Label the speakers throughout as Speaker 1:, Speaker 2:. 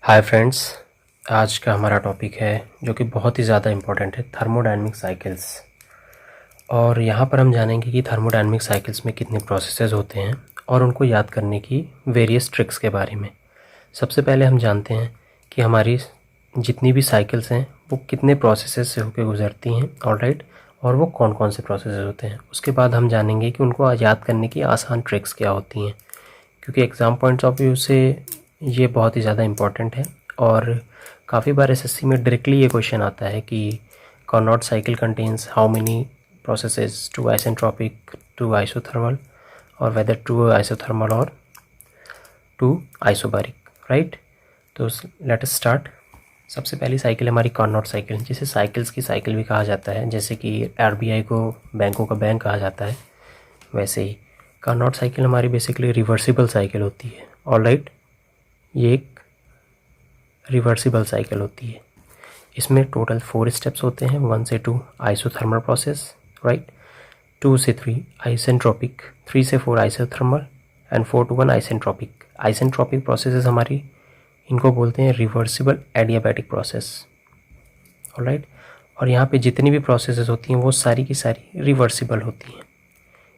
Speaker 1: Hi friends, आज का हमारा टॉपिक है जो कि बहुत ही ज़्यादा इम्पोर्टेंट है, थर्मोडायनेमिक साइकिल्स। और यहाँ पर हम जानेंगे कि थर्मोडायनेमिक साइकिल्स में कितने प्रोसेसेस होते हैं और उनको याद करने की वेरियस ट्रिक्स के बारे में। सबसे पहले हम जानते हैं कि हमारी जितनी भी साइकिल्स हैं वो कितने प्रोसेसेस से होकर गुजरती हैं, ऑलराइट, और वो कौन कौन से प्रोसेसेस होते हैं। उसके बाद हम जानेंगे कि उनको याद करने की आसान ट्रिक्स क्या होती हैं, क्योंकि एग्ज़ाम पॉइंट्स ऑफ व्यू से ये बहुत ही ज़्यादा इम्पॉर्टेंट है। और काफ़ी बार एसएससी में डायरेक्टली ये क्वेश्चन आता है कि Carnot cycle contains how many processes, two isentropic, two isothermal, और वेदर टू आइसोथर्मल और टू आइसोबारिक, राइट। तो लेट अस स्टार्ट। सबसे पहली साइकिल हमारी कार्नोट साइकिल, जिसे साइकिल्स की साइकिल भी कहा जाता है। जैसे कि आरबीआई को बैंकों का बैंक कहा जाता है, वैसे ही कार्नोट साइकिल हमारी बेसिकली रिवर्सिबल साइकिल होती है। ऑलराइट, ये एक रिवर्सिबल साइकिल होती है। इसमें टोटल 4 स्टेप्स होते हैं। 1 से 2 आइसोथर्मल प्रोसेस, राइट, 2 से 3 आइसेंट्रोपिक, 3 से 4 isothermal and 4 to 1 isentropic. Isentropic processes हमारी, इनको बोलते हैं रिवर्सिबल एडियाबैटिक प्रोसेस, ऑलराइट। और यहाँ पे जितनी भी प्रोसेसेस होती हैं वो सारी की सारी रिवर्सिबल होती हैं।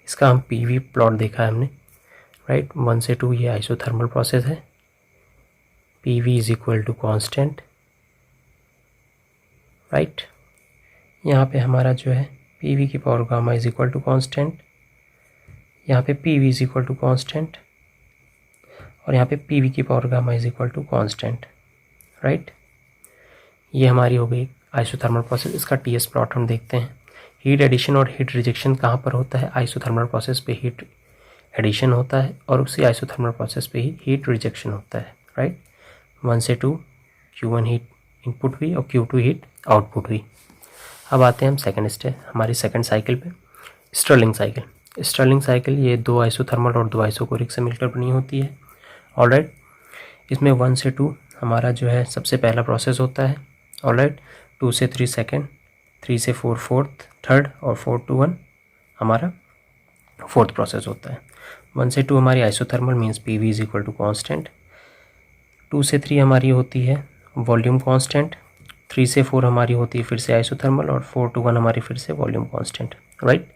Speaker 1: इसका हम पीवी प्लॉट देखा है हमने, राइट। 1 से 2 ये आइसोथर्मल प्रोसेस है, PV is equal to constant, right. यहाँ पे हमारा जो है पीवी की power gamma is equal to constant, यहाँ पे PV is equal to constant, और यहाँ पे पीवी की power gamma is equal to constant, right. ये हमारी हो गई आइसोथर्मल प्रोसेस। इसका टीएस प्लॉट हम देखते हैं। हीट एडिशन और हीट रिजेक्शन कहाँ पर होता है? आइसोथर्मल प्रोसेस पे हीट एडिशन होता है और उसी आइसोथर्मल प्रोसेस पे ही हीट रिजेक्शन होता है, राइट। 1 से 2 Q1 हीट इनपुट हुई और Q2 हीट आउटपुट हुई। अब आते हैं हम सेकंड स्टेप, हमारी सेकंड साइकिल पे, स्टर्लिंग साइकिल। स्टर्लिंग साइकिल ये 2 आइसोथर्मल और 2 आइसोकोरिक से मिलकर बनी होती है, ऑलराइट। इसमें 1 से 2 हमारा जो है सबसे पहला प्रोसेस होता है, ऑलराइट। 2 से 3 सेकेंड, 3 से 4 फोर्थ, थर्ड, और 4 to 1 हमारा फोर्थ प्रोसेस होता है। 1 से 2 हमारी isothermal means PV is equal to constant. 2 से 3 हमारी होती है वॉल्यूम कांस्टेंट, 3 से 4 हमारी होती है फिर से आइसोथर्मल, और 4 to 1 हमारी फिर से वॉल्यूम कांस्टेंट, राइट।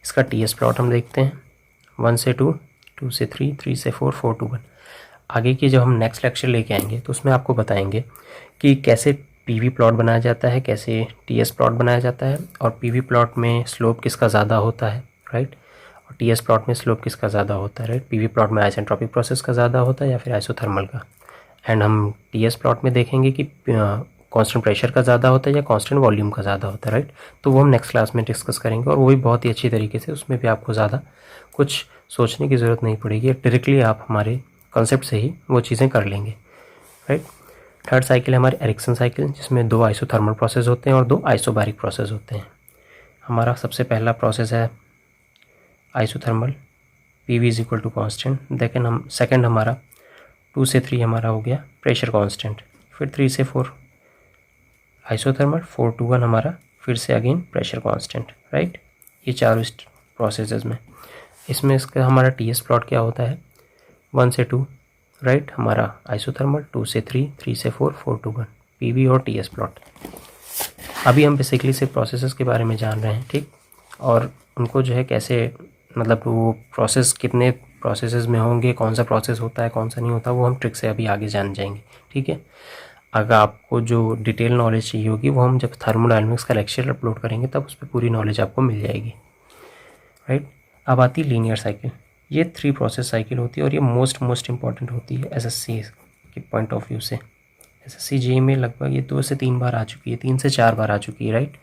Speaker 1: इसका टीएस प्लॉट हम देखते हैं। 1 से 2, 2 से 3, 3 से 4, 4 to 1। आगे की जब हम नेक्स्ट लेक्चर लेके आएंगे तो उसमें आपको बताएंगे कि कैसे पीवी प्लॉट बनाया जाता है, कैसे टीएस प्लॉट बनाया जाता है, और पीवी प्लॉट में स्लोप किसका ज़्यादा होता है, राइट, और टीएस प्लॉट में स्लोप किसका ज़्यादा होता है, राइट। पीवी प्लॉट में आइसेंट्रोपिक प्रोसेस का ज़्यादा होता है या फिर आइसोथर्मल का। एंड हम टीएस प्लॉट में देखेंगे कि कांस्टेंट प्रेशर का ज़्यादा होता है या कांस्टेंट वॉल्यूम का ज़्यादा होता है, राइट। तो वो हम नेक्स्ट क्लास में डिस्कस करेंगे, और वो भी बहुत ही अच्छी तरीके से। उसमें भी आपको ज़्यादा कुछ सोचने की ज़रूरत नहीं पड़ेगी, डायरेक्टली आप हमारे कॉन्सेप्ट से ही वो चीज़ें कर लेंगे, राइट। थर्ड साइकिल है हमारी एरिक्सन साइकिल, जिसमें 2 आइसोथर्मल प्रोसेस होते हैं और 2 आइसोबारिक प्रोसेस होते हैं। हमारा सबसे पहला प्रोसेस है isothermal, PV is equal to constant. Second हमारा 2 से 3 हमारा हो गया प्रेशर कांस्टेंट, फिर 3 से 4 आइसोथर्मल, 4 to 1 हमारा फिर से अगेन प्रेशर कांस्टेंट, राइट। ये चारों प्रोसेसेस में, इसमें इसका हमारा टीएस प्लॉट क्या होता है? 1 से 2, राइट, हमारा आइसोथर्मल, 2 से 3, 3 से 4, 4 to 1, पीवी और टीएस प्लॉट। अभी हम बेसिकली सिर्फ प्रोसेसेस के बारे में जान रहे हैं, ठीक, और उनको जो है कैसे, मतलब वो प्रोसेस कितने प्रोसेसेस में होंगे, कौन सा प्रोसेस होता है कौन सा नहीं होता, वो हम ट्रिक से अभी आगे जान जाएंगे, ठीक है। अगर आपको जो डिटेल नॉलेज चाहिए होगी वो हम जब थर्मोडायनेमिक्स का लेक्चर अपलोड करेंगे तब उस पर पूरी नॉलेज आपको मिल जाएगी, राइट। अब आती है लीनियर साइकिल। ये 3 प्रोसेस साइकिल होती है और ये मोस्ट इंपॉर्टेंट होती है एसएससी के पॉइंट ऑफ व्यू से। एसएससी जेईई में लगभग ये 2 से 3 बार आ चुकी है, 3 से 4 बार आ चुकी है, राइट।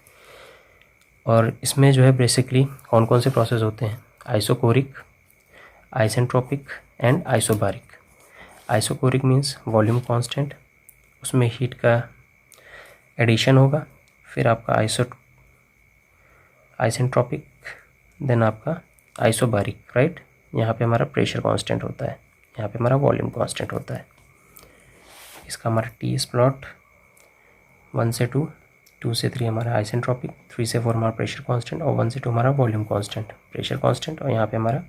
Speaker 1: और इसमें जो है बेसिकली कौन कौन से प्रोसेस होते हैं? Isochoric, isentropic and isobaric. Isochoric means volume constant, उसमें हीट का एडिशन होगा, फिर आपका आइसेंट्रोपिक, देन आपका आइसोबारिक, राइट। यहाँ पे हमारा प्रेशर कांस्टेंट होता है, यहाँ पे हमारा वॉल्यूम कांस्टेंट होता है। इसका हमारा टीएस प्लॉट 1 से 2, 2 से 3 हमारा आइसेंट्रोपिक, 3 से 4 हमारा प्रेशर कांस्टेंट, और 1 से 2 हमारा वॉल्यूम कांस्टेंट, प्रेशर कांस्टेंट, और यहाँ पे हमारा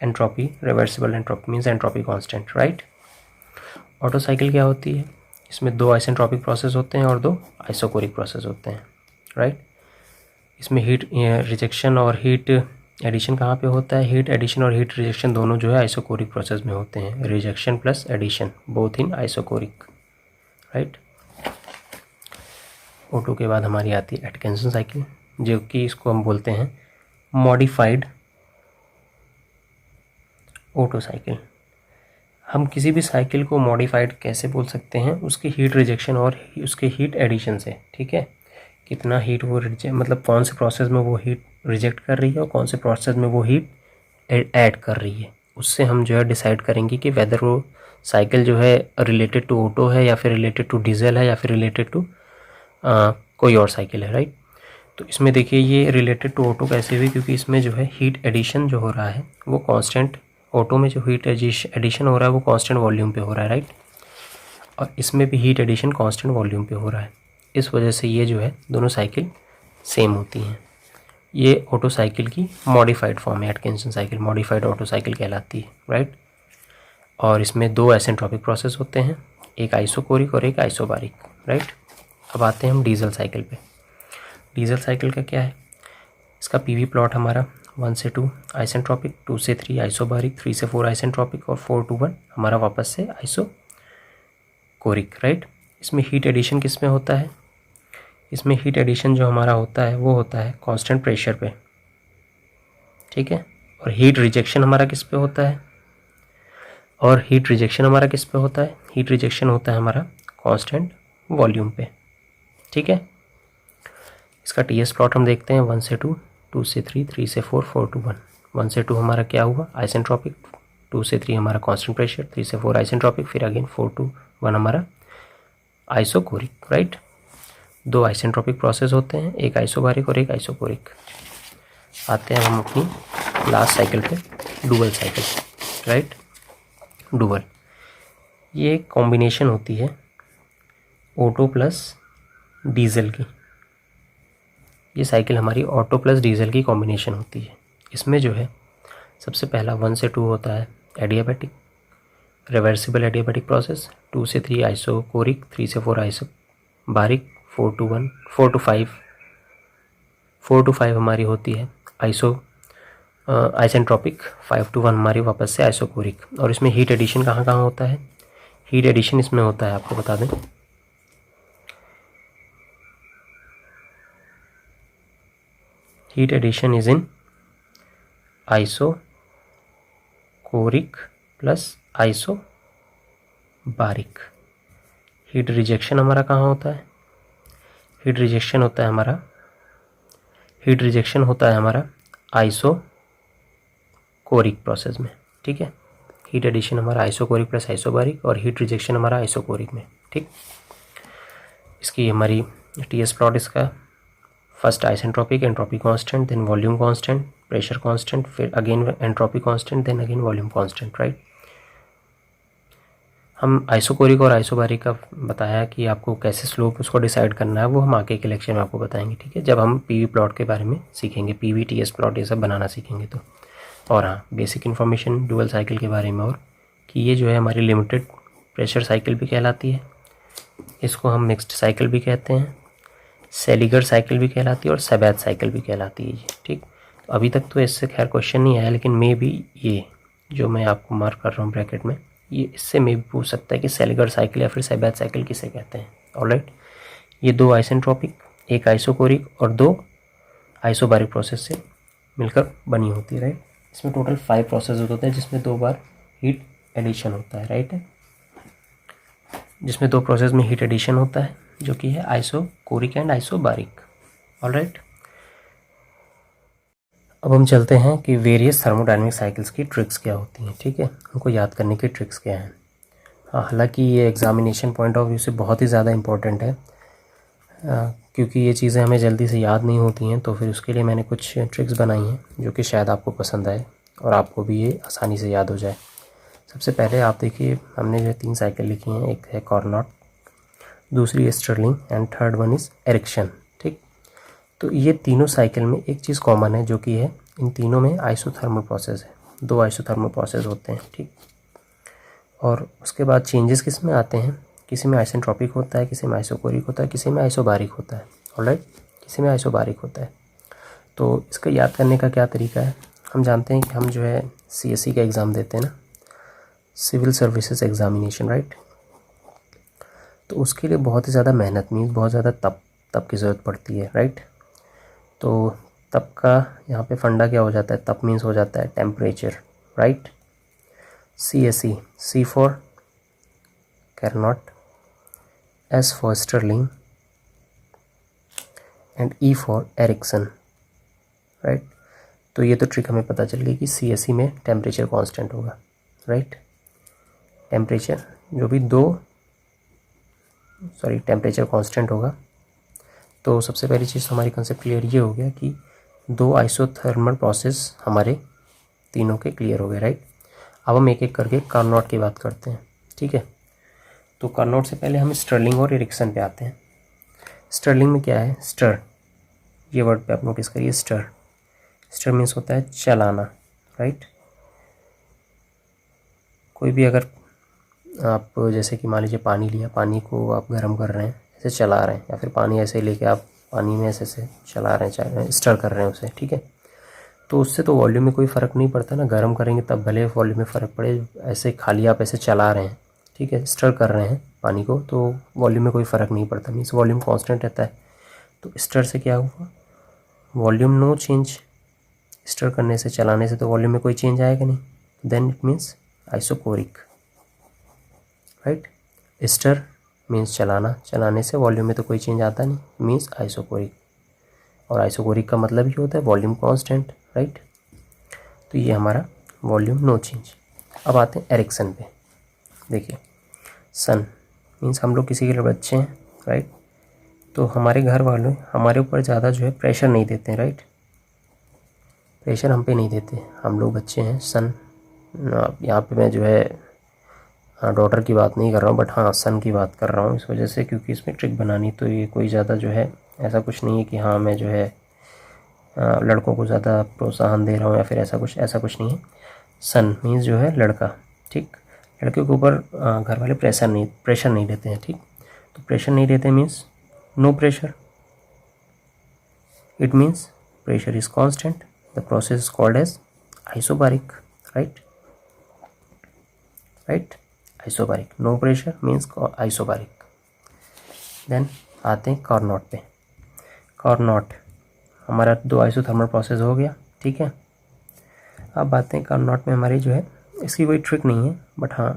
Speaker 1: entropy, reversible entropy means entropy constant, right. Auto cycle क्या होती है? इसमें 2 आइसेंट्रोपिक प्रोसेस होते हैं और 2 आइसोकोरिक प्रोसेस होते हैं, राइट। इसमें हीट रिजेक्शन और हीट एडिशन कहाँ पे होता है? हीट एडिशन और हीट रिजेक्शन दोनों जो है आइसोकोरिक प्रोसेस में होते हैं। Rejection plus addition both in isochoric, right. O2 के बाद हमारी आती है एटकिंसन साइकिल, जो कि इसको हम बोलते हैं मॉडिफाइड O2 साइकिल। हम किसी भी साइकिल को मॉडिफाइड कैसे बोल सकते हैं? उसके हीट रिजेक्शन और उसके हीट एडिशन से, ठीक है। कितना हीट वो मतलब कौन से प्रोसेस में वो हीट रिजेक्ट कर रही है और कौन से प्रोसेस में वो हीट ऐड कर रही है, उससे हम जो है डिसाइड करेंगे कि वेदर वो साइकिल जो है रिलेटेड टू O2 है या फिर रिलेटेड टू डीजल है या फिर रिलेटेड टू कोई और साइकिल है, राइट। तो इसमें देखिए ये रिलेटेड टू O2 कैसे हुई? क्योंकि इसमें जो है हीट एडिशन जो हो रहा है वो कांस्टेंट, O2 में जो हीट एडिशन हो रहा है वो कांस्टेंट वॉल्यूम पे हो रहा है, राइट। और इसमें भी हीट एडिशन कांस्टेंट वॉल्यूम पे हो रहा है। इस वजह से ये जो है दोनों साइकिल सेम होती हैं। ये O2 साइकिल की मॉडिफाइड फॉर्म है, Atkinson cycle modified O2 cycle कहलाती है, राइट। और इसमें 2 आइसेंट्रोपिक प्रोसेस होते हैं, एक आइसोकोरिक और एक आइसोबारिक, राइट। अब आते हैं हम डीजल साइकिल पे। डीजल साइकिल का क्या है? इसका पीवी प्लॉट हमारा 1 से 2 आइसेंट्रोपिक, 2 से 3 आइसोबारिक, 3 से 4 आइसेंट्रोपिक और 4 to 1 हमारा वापस से आइसोकोरिक, राइट। इसमें हीट एडिशन किस में होता है? इसमें हीट एडिशन जो हमारा होता है वो होता है कांस्टेंट प्रेशर पे, ठीक है। और हीट रिजेक्शन हमारा किस पे होता है? और हीट रिजेक्शन हमारा किस पे होता है? हीट रिजेक्शन होता है हमारा कांस्टेंट वॉल्यूम पे, ठीक है। इसका टीएस प्लॉट हम देखते हैं 1 से 2, 2 से 3, 3 से 4, 4 to 1। 1 से 2 हमारा क्या हुआ? आइसेंट्रोपिक, 2 से 3 हमारा कांस्टेंट प्रेशर, 3 से 4 आइसेंट्रोपिक, फिर अगेन 4 to 1 हमारा आइसोकोरिक, राइट। 2 आइसेंट्रोपिक प्रोसेस होते हैं, एक आइसोबारिक और एक आइसोकोरिक। आते हैं हम अपनी लास्ट साइकिल पे, डुअल साइकिल, राइट। डुअल ये कॉम्बिनेशन होती है O2 प्लस डीजल की। ये साइकिल हमारी ऑटो प्लस डीजल की कॉम्बिनेशन होती है। इसमें जो है सबसे पहला 1 से 2 होता है एडियाबैटिक, रिवर्सिबल एडियाबैटिक प्रोसेस, 2 से 3 आइसोकोरिक, 3 से 4 आइसोबारिक, 4 to 1, 4 to 5, 4 to 5 हमारी होती है आइसेंट्रोपिक, 5 to 1 हमारी वापस से आइसोकोरिक। और इसमें हीट एडिशन कहाँ कहाँ होता है? हीट एडिशन इसमें होता है, आपको बता दें, heat addition is in isochoric plus isobaric. Heat rejection हमारा कहाँ होता है? हीट रिजेक्शन होता है हमारा आइसोकोरिक प्रोसेस में, ठीक है। हीट एडिशन हमारा आइसोकोरिक प्लस आइसोबारिक और हीट रिजेक्शन हमारा आइसोकोरिक में, ठीक। इसकी हमारी टीएस प्लॉट इसका first isentropic, entropy constant, then volume constant, pressure constant, फिर again entropy constant, then again volume constant, right. हम आइसोकोरिक और आइसोबारिक का बताया कि आपको कैसे स्लोप उसको डिसाइड करना है, वो हम आगे के लेक्चर में आपको बताएंगे, ठीक है, जब हम पीवी प्लॉट के बारे में सीखेंगे, पीवी टीएस प्लॉट ये सब बनाना सीखेंगे तो। और हाँ, बेसिक इन्फॉर्मेशन डुअल साइकिल के बारे में, और कि ये जो है हमारी लिमिटेड प्रेशर साइकिल भी कहलाती है, इसको हम मिक्स्ड साइकिल भी कहते हैं, सेलिगर साइकिल भी कहलाती है और सेबैथ साइकिल भी कहलाती है ये, ठीक। अभी तक तो इससे खैर क्वेश्चन नहीं आया, लेकिन मे भी ये जो मैं आपको मार्क कर रहा हूँ ब्रैकेट में, ये इससे मे भी पूछ सकता है कि सेलिगर साइकिल या फिर सेबैथ साइकिल किसे कहते हैं, ऑलराइट। ये 2 आइसेंट्रोपिक, एक आइसोकोरिक और 2 आइसोबारिक प्रोसेस से मिलकर बनी होती है, राइट। इसमें टोटल 5 प्रोसेस होते हैं, जिसमें 2 बार हीट एडिशन होता है, राइट, जिसमें 2 प्रोसेस में हीट एडिशन होता है, जो कि है आइसोकोरिक एंड आइसोबारिक, ऑलराइट। अब हम चलते हैं कि वेरियस थर्मोडायनेमिक साइकिल्स की ट्रिक्स क्या होती हैं, ठीक है, उनको याद करने की ट्रिक्स क्या हैं। हाँ, हालांकि ये एग्जामिनेशन पॉइंट ऑफ व्यू से बहुत ही ज़्यादा इम्पोर्टेंट है, क्योंकि ये चीज़ें हमें जल्दी से याद नहीं होती हैं, तो फिर उसके लिए मैंने कुछ ट्रिक्स बनाई हैं जो कि शायद आपको पसंद आए और आपको भी ये आसानी से याद हो जाए। सबसे पहले आप देखिए, हमने जो 3 साइकिल लिखी हैं, एक है कॉर्नॉट, दूसरी Stirling and third one is Ericsson, ठीक। तो ये तीनों साइकिल में एक चीज़ कॉमन है, जो कि है इन तीनों में आइसोथर्मल प्रोसेस है, 2 आइसोथर्मल प्रोसेस होते हैं, ठीक। और उसके बाद चेंजेस किस में आते हैं? किसी में आइसेंट्रोपिक होता है, किसी में आइसोकोरिक होता है, किसी में आइसोबारिक होता है। ऑलराइट, किसी में आइसोबारिक होता है। तो इसका याद करने का क्या तरीका है, हम जानते हैं कि हम जो है CSE का एग्ज़ाम देते हैं ना, सिविल सर्विसेज एग्ज़ामिनेशन, राइट। तो उसके लिए बहुत ही ज़्यादा मेहनत मीन्स बहुत ज़्यादा तप की ज़रूरत पड़ती है, राइट। तो तप का यहाँ पे फंडा क्या हो जाता है, तप मीन्स हो जाता है temperature, right. CSE, C for Carnot, S for Stirling and E for Ericsson, right. तो ये तो ट्रिक हमें पता चल गई कि CSE में टेम्परेचर कांस्टेंट होगा, राइट। टेम्परेचर जो भी टेम्परेचर कांस्टेंट होगा। तो सबसे पहली चीज़ तो हमारी कंसेप्ट क्लियर ये हो गया कि दो आइसोथर्मल प्रोसेस हमारे तीनों के क्लियर हो गए, राइट। अब हम एक एक करके कार्नोट की बात करते हैं, ठीक है। तो कार्नोट से पहले हम स्टर्लिंग और एरिक्सन पे आते हैं। स्टर्लिंग में क्या है, स्टर, ये वर्ड पे आप नोटिस करिए, स्टर। स्टर मीन्स होता है चलाना, राइट। कोई भी अगर आप जैसे कि मान लीजिए पानी लिया, पानी को आप गर्म कर रहे हैं, ऐसे चला रहे हैं, या फिर पानी ऐसे लेके आप पानी में ऐसे चला रहे हैं, स्टर कर रहे हैं उसे, ठीक है। तो उससे तो वॉल्यूम में कोई फ़र्क नहीं पड़ता ना, गर्म करेंगे तब भले वॉल्यूम में फ़र्क पड़े, ऐसे खाली आप ऐसे चला रहे हैं, ठीक है, स्टर कर रहे हैं पानी को, तो वॉल्यूम में कोई फ़र्क नहीं पड़ता, मीन्स वॉल्यूम कांस्टेंट रहता है। तो स्टर से क्या हुआ, वॉल्यूम नो चेंज। स्टर करने से, चलाने से तो वॉल्यूम में कोई चेंज आएगा नहीं, then it means isochoric, right. Stir means चलाना, चलाने से वॉल्यूम में तो कोई चेंज आता नहीं, मीन्स आइसोकोरिक। और आइसोकोरिक का मतलब ही होता है वॉल्यूम कांस्टेंट, राइट। तो ये हमारा वॉल्यूम नो चेंज। अब आते हैं एरिक्सन पे। देखिए, सन मीन्स हम लोग किसी के लिए बच्चे हैं, राइट। तो हमारे घर वाले हमारे ऊपर ज़्यादा जो है प्रेशर नहीं देते हैं, राइट। प्रेशर हम पे नहीं देते, हम लोग बच्चे हैं। सन, यहाँ पे मैं जो है डॉटर की बात नहीं कर रहा हूँ, बट हाँ सन की बात कर रहा हूँ इस वजह से क्योंकि इसमें ट्रिक बनानी, तो ये कोई ज़्यादा जो है ऐसा कुछ नहीं है कि हाँ मैं जो है लड़कों को ज़्यादा प्रोत्साहन दे रहा हूँ या फिर ऐसा कुछ नहीं है। सन मीन्स जो है लड़का, ठीक। लड़के के ऊपर घर वाले प्रेशर नहीं देते हैं, ठीक। तो प्रेशर नहीं देते means no pressure, it means pressure is constant, the process is called as isobaric, right. Isobaric, no pressure means isobaric. Then आते हैं कार्नोट पे। कार्नोट हमारा दो आइसोथर्मल प्रोसेस हो गया, ठीक है। अब आते हैं कार्नोट में हमारी जो है, इसकी कोई ट्रिक नहीं है, बट हाँ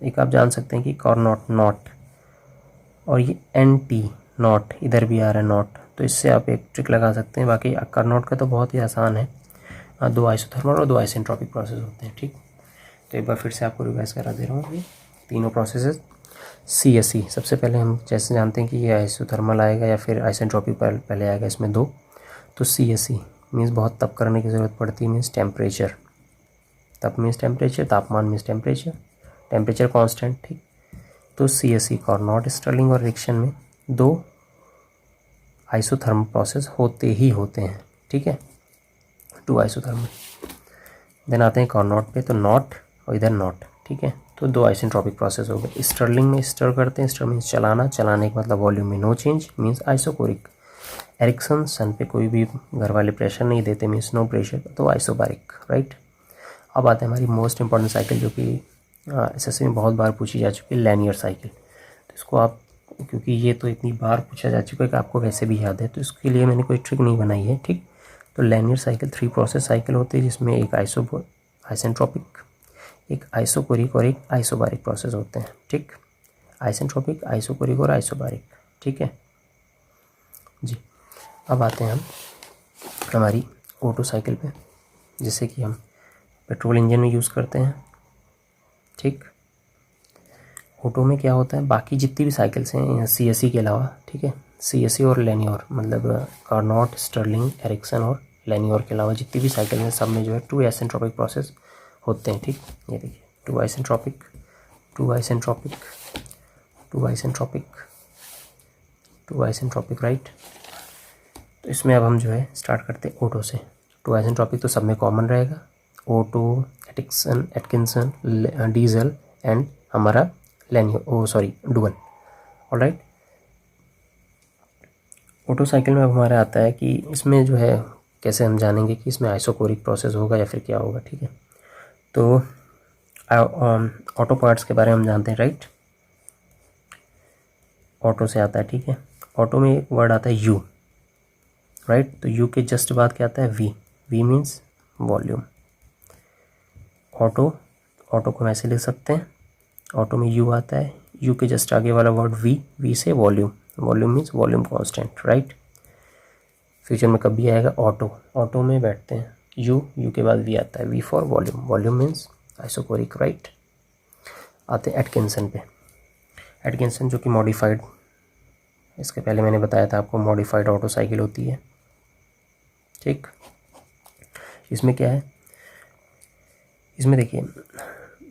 Speaker 1: एक आप जान सकते हैं कि कार्नोट नॉट, और ये NT नॉट इधर भी आ रहा है नॉट, तो इससे आप एक ट्रिक लगा सकते हैं। बाकी कार्नोट का तो बहुत ही आसान है, दो आइसोथर्मल और दो आइसेंट्रोपिक प्रोसेस होते हैं, ठीक। तो एक बार फिर से आपको रिवाइज करा दे रहा हूँ, ये तीनों प्रोसेसेस। CSE सबसे पहले हम जैसे जानते हैं कि ये आइसोथर्मल आएगा या फिर आइसेंट्रोपिक पहले आएगा, इसमें दो। तो CSE मीन्स बहुत तप करने की ज़रूरत पड़ती है, मीन्स टेम्परेचर, तप मीन्स टेम्परेचर, तापमान मीन्स टेम्परेचर, टेम्परेचर कांस्टेंट, ठीक। तो CSE कार्नोट, स्टर्लिंग और एरिक्सन में दो आइसोथर्मल प्रोसेस होते ही होते हैं, ठीक है, टू आइसोथर्मल। देन आते हैं कार्नोट पे, तो नॉट और इधर नॉट, ठीक है। तो दो आइसेंट्रोपिक प्रोसेस हो गए। स्टर्लिंग में स्टर करते हैं, स्टर मीन्स चलाना, चलाने का मतलब वॉल्यूम में no change means isochoric. Ericsson, son पे कोई भी घर वाले प्रेशर नहीं देते मीन्स नो प्रेशर, तो आइसोबारिक, राइट। अब आते हैं हमारी मोस्ट इंपॉर्टेंट साइकिल जो कि SSC में बहुत बार पूछी जा चुकी है, लैनियर साइकिल। तो इसको आप, क्योंकि ये तो इतनी बार पूछा जा चुका है कि आपको वैसे भी याद है, तो इसके लिए मैंने कोई ट्रिक नहीं बनाई है, ठीक। तो लैनियर साइकिल 3 प्रोसेस साइकिल होती है, जिसमें एक आइसेंट्रोपिक, एक आइसोकोरिक और एक आइसोबारिक प्रोसेस होते हैं, ठीक। आइसेंट्रोपिक, आइसोकोरिक और आइसोबारिक, ठीक है जी। अब आते हैं हम हमारी ओटो साइकिल पे, जिसे कि हम पेट्रोल इंजन में यूज़ करते हैं, ठीक। ओटो में क्या होता है, बाकी जितनी भी साइकिल्स हैं CSE के अलावा, ठीक है, CSE और लैनियर मतलब कार्नोट, स्टर्लिंग, एरिक्सन और लैनियर के अलावा जितनी भी साइकिल हैं सब में जो है टू आइसेंट्रोपिक प्रोसेस होते हैं, ठीक। ये देखिए, to isentropic, to isentropic, to isentropic, two isentropic, right. तो इसमें अब हम जो है स्टार्ट करते हैं ओटो से। टू आइसेंट्रोपिक तो सब में कॉमन रहेगा, ओटो, एटकिंसन, डीजल एंड हमारा डुअल। ऑलराइट, ओटो साइकिल में अब हमारा आता है कि इसमें जो है कैसे हम जानेंगे कि इसमें आइसोकोरिक प्रोसेस होगा या फिर क्या होगा। ठीक है, तो ऑटो पार्ट्स के बारे में हम जानते हैं, राइट। ऑटो से आता है, ठीक है। ऑटो में एक वर्ड आता है यू, राइट। तो यू के जस्ट बाद क्या आता है V, V means volume. Auto, auto को हम ऐसे लिख सकते हैं, ऑटो में यू आता है, यू के जस्ट आगे वाला वर्ड वी, वी से volume, volume means volume constant, right. Future में कभी आएगा ऑटो, ऑटो में बैठते हैं यू, यू के बाद वी आता है, V for volume, volume means isochoric, right. आते हैं एटकिंसन पे। एटकिंसन जो कि मॉडिफाइड, इसके पहले मैंने बताया था आपको मॉडिफाइड ऑटो साइकिल होती है, ठीक। इसमें क्या है, इसमें देखिए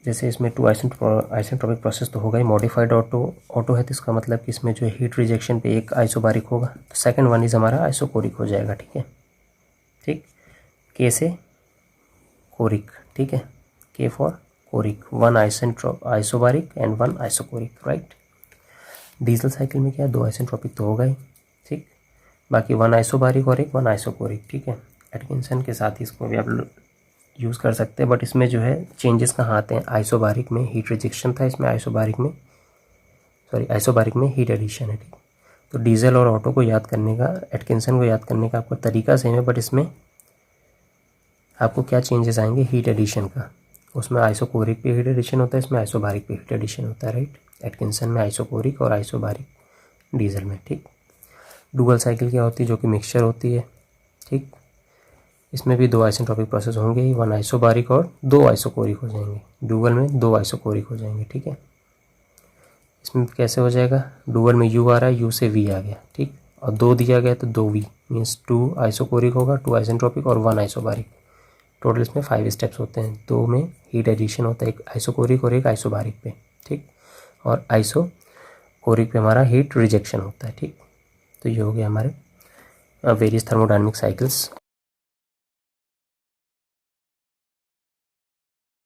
Speaker 1: जैसे इसमें टू आइसेंट्रोपिक प्रोसेस तो होगा ही। मॉडिफाइड ऑटो है तो इसका मतलब कि इसमें जो हीट रिजेक्शन पे एक आइसोबारिक होगा, तो सेकंड वन इज़ हमारा आइसोकोरिक हो जाएगा, ठीक है। ठीक, के से कोरिक, ठीक है, के फॉर कोरिक, one isobaric and one isochoric, right. Diesel cycle में क्या है, दो आइसेंट्रोपिक तो होगा ही, ठीक, बाकी वन आइसोबारिक और एक वन आइसोकोरिक, ठीक है। एटकिंसन के साथ ही इसको भी आप यूज़ कर सकते हैं, बट इसमें जो है चेंजेस कहाँ आते हैं, आइसोबारिक में हीट रिजेक्शन था, इसमें आइसोबारिक में हीट एडिशन है, ठीक। तो डीजल और ऑटो को याद करने का, एटकिंसन को याद करने का आपका तरीका सेम है, बट इसमें आपको क्या चेंजेस आएंगे, हीट एडिशन का। उसमें आइसोकोरिक पे हीट एडिशन होता है, इसमें आइसोबारिक पे हीट एडिशन होता है, राइट। एटकिंसन में आइसोकोरिक और आइसोबारिक डीजल में, ठीक। डुअल साइकिल क्या होती है, जो कि मिक्सचर होती है, ठीक। इसमें भी दो आइसेंट्रोपिक प्रोसेस होंगे ही, वन आइसोबारिक और दो आइसोकोरिक हो जाएंगे। डुअल में दो आइसोकोरिक हो जाएंगे, ठीक है। इसमें कैसे हो जाएगा, डुअल में यू आ रहा है, यू से वी आ गया, ठीक, और दो दिया गया तो दो वी मीन्स टू आइसोकोरिक होगा, टू आइसेंट्रोपिक और वन आइसोबारिक। टोटल इसमें 5 स्टेप्स होते हैं, दो में हीट एडिशन होता है, एक आइसोकोरिक और एक आइसोबारिक पे, ठीक, और आइसोकोरिक पे हमारा हीट रिजेक्शन होता है, ठीक। तो ये हो गया हमारे वेरियस थर्मोडायनेमिक साइकिल्स